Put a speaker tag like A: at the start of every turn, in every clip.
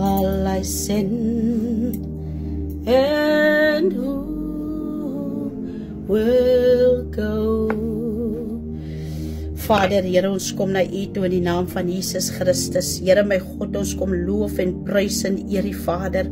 A: shall I send? And who will go? Vader, Here, ons kom na U toe in die naam van Jesus Christus. Here, my God, ons kom loof en prys en eer U, Vader.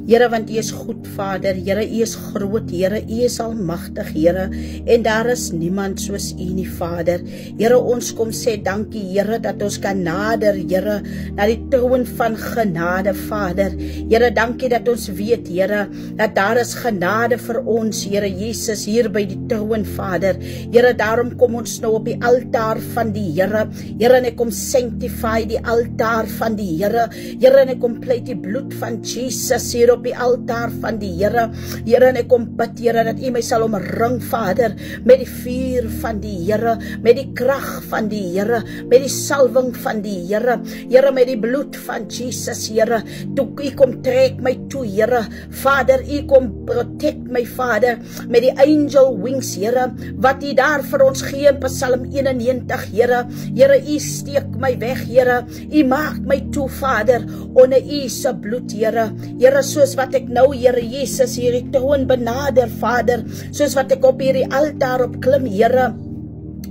A: Here, want U is goed, Vader. Here, U is groot. Here, U is almagtig, Here. En daar is niemand soos U nie, Vader. Here, ons kom sê dankie, Here, dat ons kan nader, Here, na die troon van genade, Vader. Here, dankie dat ons weet, Here, dat daar is genade vir ons, Here Jesus, hier by die troon, Vader. Here, daarom kom ons nou op die altaar van die Here. Here, en ek kom sanctify die altaar van die Here. Here, en ek kom pleit die bloed van Jesus hier op die altaar van die Here. Here, en ek kom bid, Here, dat U my sal omring, Vader, met die vuur van die Here, met die krag van die Here, met die salwing van die Here. Here, met die bloed van Jesus, Here. Toe U kom trek my toe, Here. Vader, U kom protect my, Vader, met die angel wings, Here, wat U daar vir ons gee in Psalm 91, Here. Here, U steek my weg, Here. U maak my toe, Vader, onder U se bloed, Here. Here, soos wat ek nou, Here Jesus, hierdie troon benader, Vader, soos wat ek op hierdie altaar opklim, Here,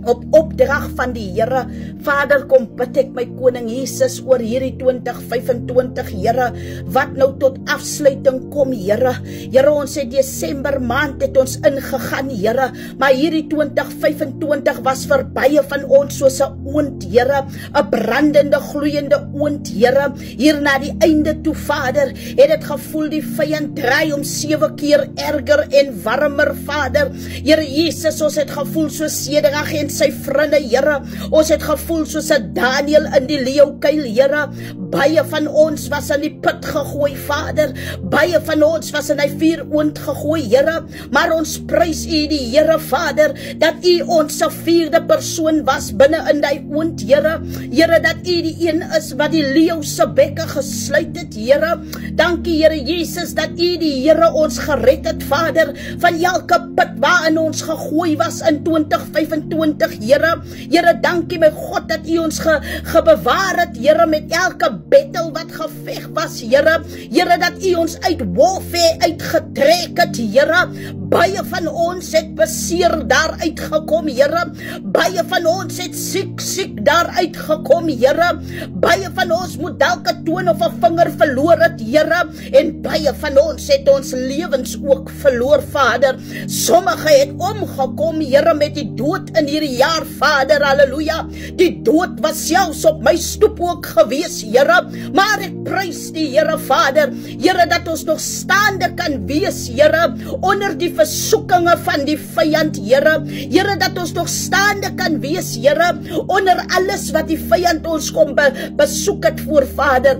A: op opdrag van die Here. Vader, kom bid ek my koning Jesus oor hierdie 2025, Here, wat nou tot afsluiting kom, Here. Here, ons het Desember maand het ons ingegaan, Here, maar hierdie 2025 was vir baie van ons soos 'n oond, Here, 'n brandende, gloeiende oond, Here. Hier na die einde toe, Vader, het dit gevoel die vyand draai om 7 keer erger en warmer, Vader. Here Jesus, ons het gevoel soos Sedrag en sy vriende, Here. Ons het gevoel soos 'n Daniel in die leeukuil, Here. Baie van ons was in die put gegooi, Vader. Baie van ons was in die vuuroond gegooi, Here. Maar ons prys U, die Here, Vader, dat U ons se 4de persoon was binne in die oond, Here. Here, dat U die een is wat die leeu se bekke gesluit het, Here. Dankie, Here Jesus, dat U, die Here, ons gered het, Vader, van elke put waarin ons gegooi was in 2025, Here. Here, dankie, my God, dat U ons gebewaar het, Here, met elke battle wat geveg was, Here. Here, dat U ons uit warfare uitgetrek het, Here. Baie van ons het beseer daar uitgekom, Here. Baie van ons het siek daar uitgekom, Here. Baie van ons moet dalk 'n toon of 'n vinger verloor het, Here. En baie van ons het ons lewens ook verloor, Vader. Sommige het omgekom, Here, met die dood in hierdie jaar, Vader, halleluja. Die dood was selfs op my stoep ook gewees, Here. Maar ek prys die Here, Vader, Here, dat ons nog staande kan wees, Here, onder die versoekinge van die vyand, Here. Here, dat ons nog staande kan wees, Here, onder alles wat die vyand ons kom besoek het voor, Vader.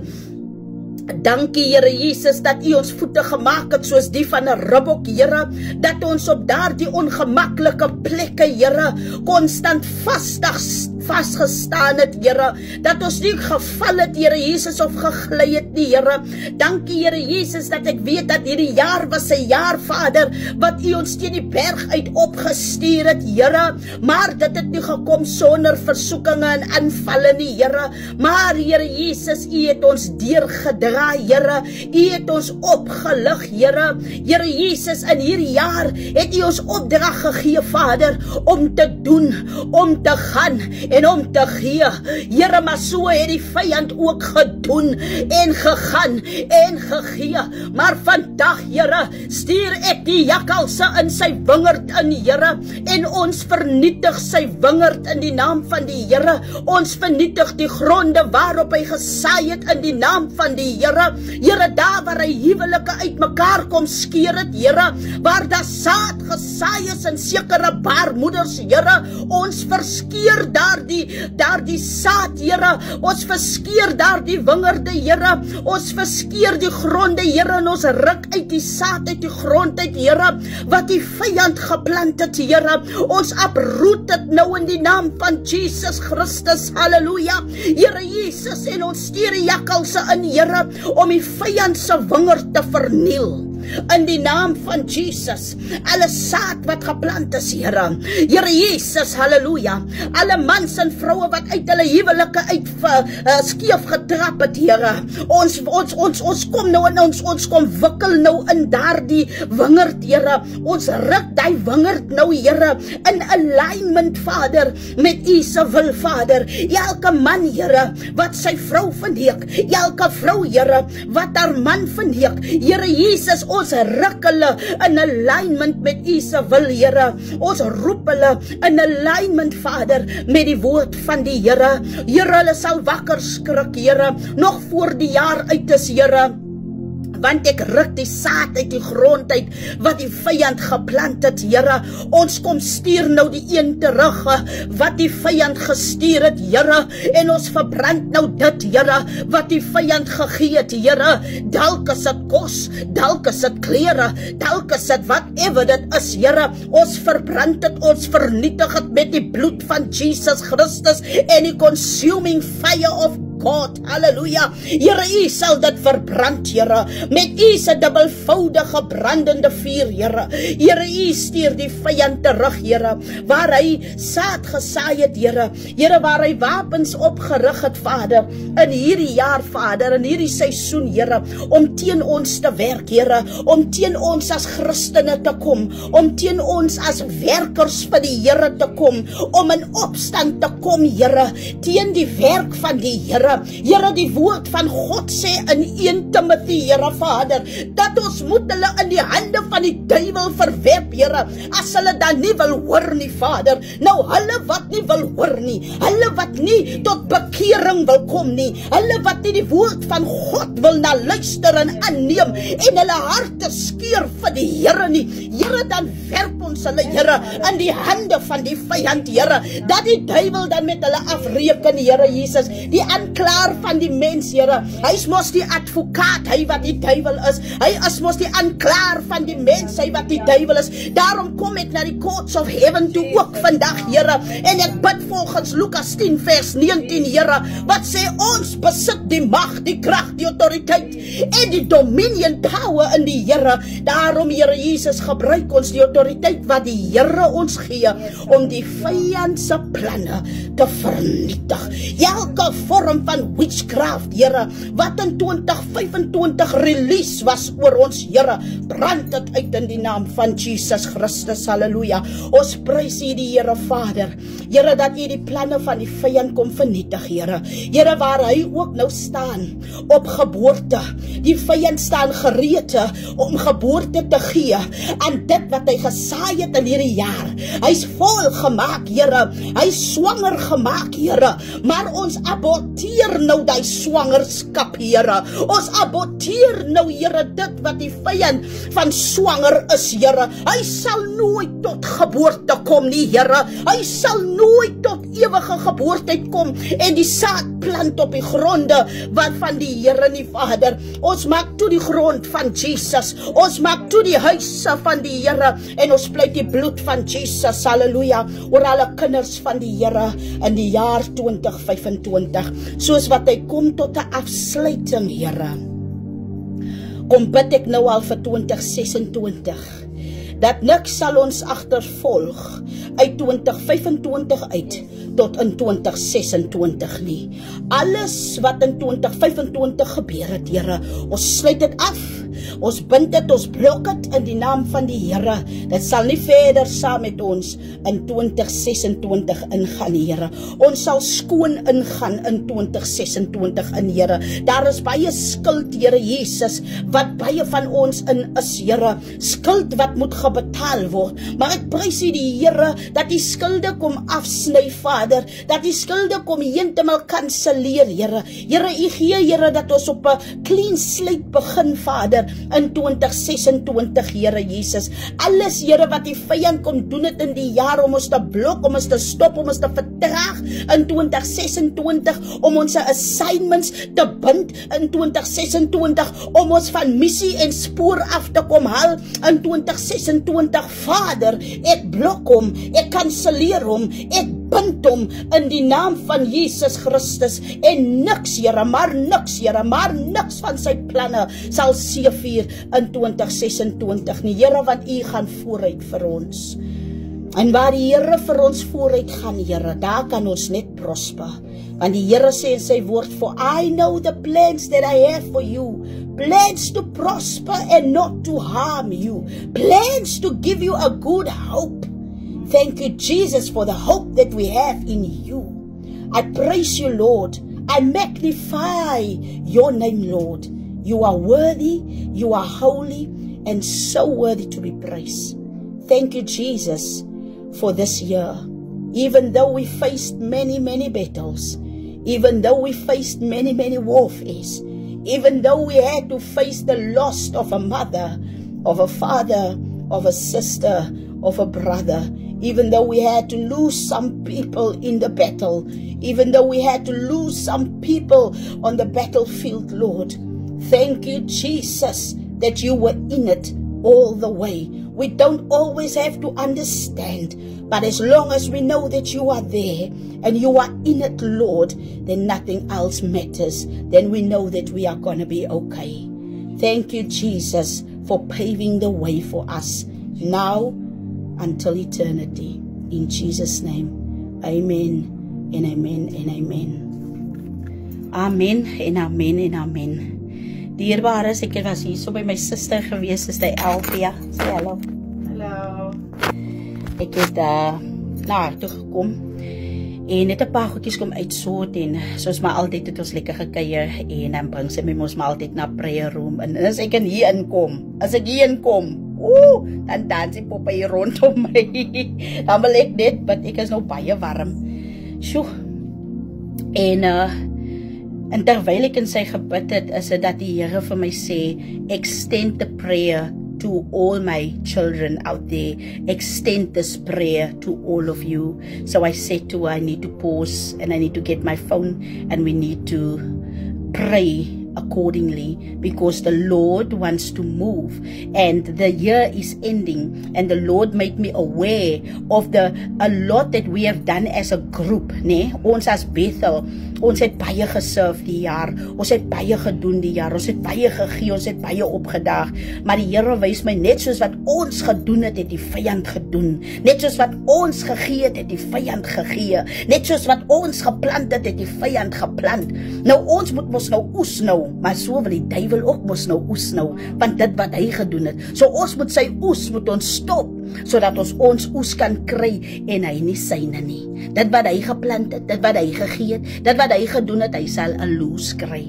A: Dankie, Here Jesus, dat U ons voete gemaak het soos die van 'n ribbok, Here, dat ons op daardie ongemaklike plekke, Here, konstant vasgestaan het, Here, dat ons nie geval het, Here Jesus, of gegly het nie, Here. Dankie, Here Jesus, dat ek weet dat hierdie jaar was 'n jaar, Vader, wat U ons teen die berg uit opgestuur het, Here, maar dit het nie gekom sonder versoekinge en aanvalle nie, Here. Maar, Here Jesus, U het ons deurgedra, Here. U het ons opgelig, Here. Here Jesus, in hierdie jaar het U ons opdrag gegee, Vader, om te doen, om te gaan en om te gee. Here, maar so het die vyand ook gedoen en gegaan en gegee. Maar vandag, Here, stuur ek die jakkalse in sy wingerd in, Here, en ons vernietig sy wingerd in die naam van die Here. Ons vernietig die gronde waarop hy gesaai het in die naam van die Here. Here, daar waar hy huwelike uitmekaar kom skeer het, Here, waar daar saad gesaai is in sekere baarmoeders, Here, ons verskeer daardie saad, Here, ons verskeer daardie wingerde, Here, ons verskeer die gronde, Here, en ons ruk uit die saad uit die grond uit, Here, wat die vyand geplant het, Here, ons uproot dit nou in die naam van Jesus Christus, halleluja, Here Jesus, en ons stuur die jakkalse in, Here, om die vyand se wingerd te verniel. in die naam van Jesus. Alle saad wat geplant is, Here. Here Jesus, halleluja. Alle mans en vroue wat uit hulle huwelike skeef getrap het, Here. Ons kom nou en ons kom wikkel nou in daardie wingerd, Here. Ons ruk die wingerd nou, Here, in alignment, Vader, met U se wil, Vader. Elke man, Here, wat sy vrou verneek, elke vrou, Here, wat haar man verneek, Here Jesus, ons ruk hulle in alignment met U se wil, Here. Ons roep hulle in alignment, Vader, met die woord van die Here. Here, hulle sal wakker skrik, Here, nog voor die jaar uit is, Here. Want ek ruk die saad uit die grond uit, wat die vyand geplant het, Here. Ons kom stuur nou die een terug, wat die vyand gestuur het, Here. En ons verbrand nou dit, Here, wat die vyand gegee het, Here. Dalk is het kos, dalk is het klere, dalk is het whatever dit is, Here. Ons verbrand het, ons vernietig het met die bloed van Jesus Christus en die consuming fire of God, halleluja. Here, U sal dit verbrand, Here, met U se dubbelvoudige brandende vuur, Here. Here, U stuur die vyand terug, Here, waar hy saad gesaai het, Here. Here, waar hy wapens opgerig het, Vader, in hierdie jaar, Vader, in hierdie seisoen, Here, om teen ons te werk, Here, om teen ons as Christene te kom, om teen ons as werkers vir die Here te kom, om in opstand te kom, Here, teen die werk van die Here. Here, die woord van God sê in 1 Timothy, Here, Vader, dat ons moet hulle in die hande van die duiwel verwerp, Here, as hulle dan nie wil hoor nie, Vader. Nou, hulle wat nie wil hoor nie, hulle wat nie tot bekering wil kom nie, hulle wat nie die woord van God wil na luister en aanneem, en hulle harte skeur vir die Here nie, Here, dan werp ons hulle, Here, in die hande van die vyand, Here, dat die duiwel dan met hulle afreken, Here Jesus, die aanklaer van die mens, Here. Hy is mos die advokaat, hy wat die duiwel is. Hy is mos die aanklaer van die mens, hy wat die duiwel is. Daarom kom ek na die courts of heaven toe ook vandag, Here. En ek bid volgens Lukas 10 vers 19, Here, wat sê ons besit die mag, die krag, die autoriteit en die dominion power in die Here. Daarom, Here Jesus, gebruik ons die autoriteit wat die Here ons gee om die vyand se planne te vernietig. Elke vorm van witchcraft, Here, wat in 2025 release was oor ons, Here, brand het uit in die naam van Jesus Christus, halleluja. Ons prys U die Here, Vader, Here, dat U die planne van die vyand kom vernietig, Here. Here, waar hy ook nou staan, op geboorte, die vyand staan gereed om geboorte te gee aan dit wat hy gesaai het in hierdie jaar. Hy's vol gemaak, Here, hy's swanger gemaak, Here, maar ons aborteer nou die swangerskap, Here. Ons aborteer nou, Here, dit wat die vyand van swanger is, Here. Hy sal nooit tot geboorte kom nie, Here. Hy sal nooit tot ewige geboorte kom en die saad plant op die gronde wat van die Here nie, Vader. Ons maak toe die grond van Jesus. Ons maak toe die huise van die Here en ons pleit die bloed van Jesus, halleluja, oor alle kinders van die Here in die jaar 2025, soos wat hy kom tot 'n afsluiting, Here. Kom bid ek nou al vir 2026, dat niks sal ons agtervolg uit 2025 uit tot in 2026 nie. Alles wat in 2025 gebeur het, Here, ons sluit dit af. Ons bind dit, ons blok dit in die naam van die Here. Dit sal nie verder saam met ons in 2026 ingaan, Here. Ons sal skoon ingaan in 2026 in, Here. Daar is baie skuld, Here Jesus, wat baie van ons in is, Here. Skuld wat moet betaal word. Maar ek prys U die Here dat die skulde kom afsny, Vader. Dat die skulde kom heeltemal kanselleer, Here. Here, U gee, Here, dat ons op 'n clean slate begin, Vader, in 2026, Here Jesus. Alles, Here, wat die vyand kom doen het in die jaar om ons te blok, om ons te stop, om ons te vertraag in 2026, om ons assignments te bind in 2026, om ons van missie en spoor af te kom haal in 2026, Vader, ek blok hom, ek kanselleer hom, ek bind hom in die naam van Jesus Christus, en niks, Here, maar niks van sy planne sal seëvier in 2026 nie, Here, want U gaan vooruit vir ons. En waar die Here vir ons vooruit gaan, Here, daar kan ons net prosper. Want die Here sê in sy woord, for I know the plans that I have for you, plans to prosper and not to harm you, plans to give you a good hope. Thank you, Jesus, for the hope that we have in you. I praise you, Lord. I magnify your name, Lord. You are worthy, you are holy, and so worthy to be praised. Thank you, Jesus, for this year. Even though we faced many battles, even though we faced many warfares, even though we had to face the loss of a mother, of a father, of a sister, of a brother, even though we had to lose some people in the battle, even though we had to lose some people on the battlefield, Lord, thank you, Jesus, that you were in it all the way. We don't always have to understand, but as long as we know that you are there and you are in it, Lord, then nothing else matters. Then we know that we are going to be okay. Thank you, Jesus, for paving the way for us now until eternity. In Jesus' name, amen and amen and amen. Amen en amen en amen. Dierbares, ek was hier so by my suster gewees, is die Elvia. Sê hallo. Hallo. Ek het na haar toe gekom en net 'n paar goedjies kom uitsort en soos maar altyd het ons lekker gekuier en dan bring sy my mos maar altyd na prayer room en as ek hier inkom, dan dans die poppe hier rondom my. Dan wil ek net, want ek is nou baie warm. Sjoe. En terwyl ek in sy gebid het, is dit dat die Here vir my sê, extend the prayer to all my children out there. Extend this prayer to all of you. So I said to her, I need to pause and I need to get my phone and we need to pray accordingly, because the Lord wants to move and the year is ending and the Lord made me aware of a lot that we have done as a group, nee? Ons as Bethel, ons het baie geserve die jaar, ons het baie gedoen die jaar, ons het baie gegee, ons het baie opgedaag, maar die Here wys my, net soos wat ons gedoen het, het die vyand gedoen, net soos wat ons gegee het, het die vyand gegee, net soos wat ons geplant het, het die vyand geplant. Nou ons moet mos nou oes nou, maar so wil die duiwel ook mos nou oes nou, want dit wat hy gedoen het, so ons moet sy oes, moet ons stop, sodat ons oes kan kry, en hy nie syne nie. Dit wat hy geplant het, dit wat hy gegee het, dit wat hy gedoen het, hy sal 'n loos kry.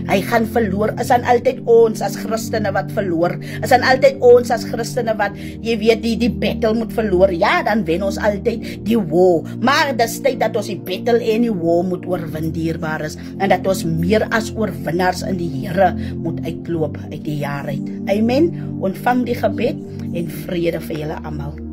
A: Hy gaan verloor, is dan altyd ons as Christene wat verloor, is dan altyd ons as Christene wat, jy weet, die battle moet verloor, ja, dan wen ons altyd die war, maar dis tyd dat ons die battle en die war moet oorwin, dierbares, en dat ons meer as oorwinnaars in die Here moet uitloop uit die jaar uit. Amen, ontvang die gebed en vrede vir julle almal.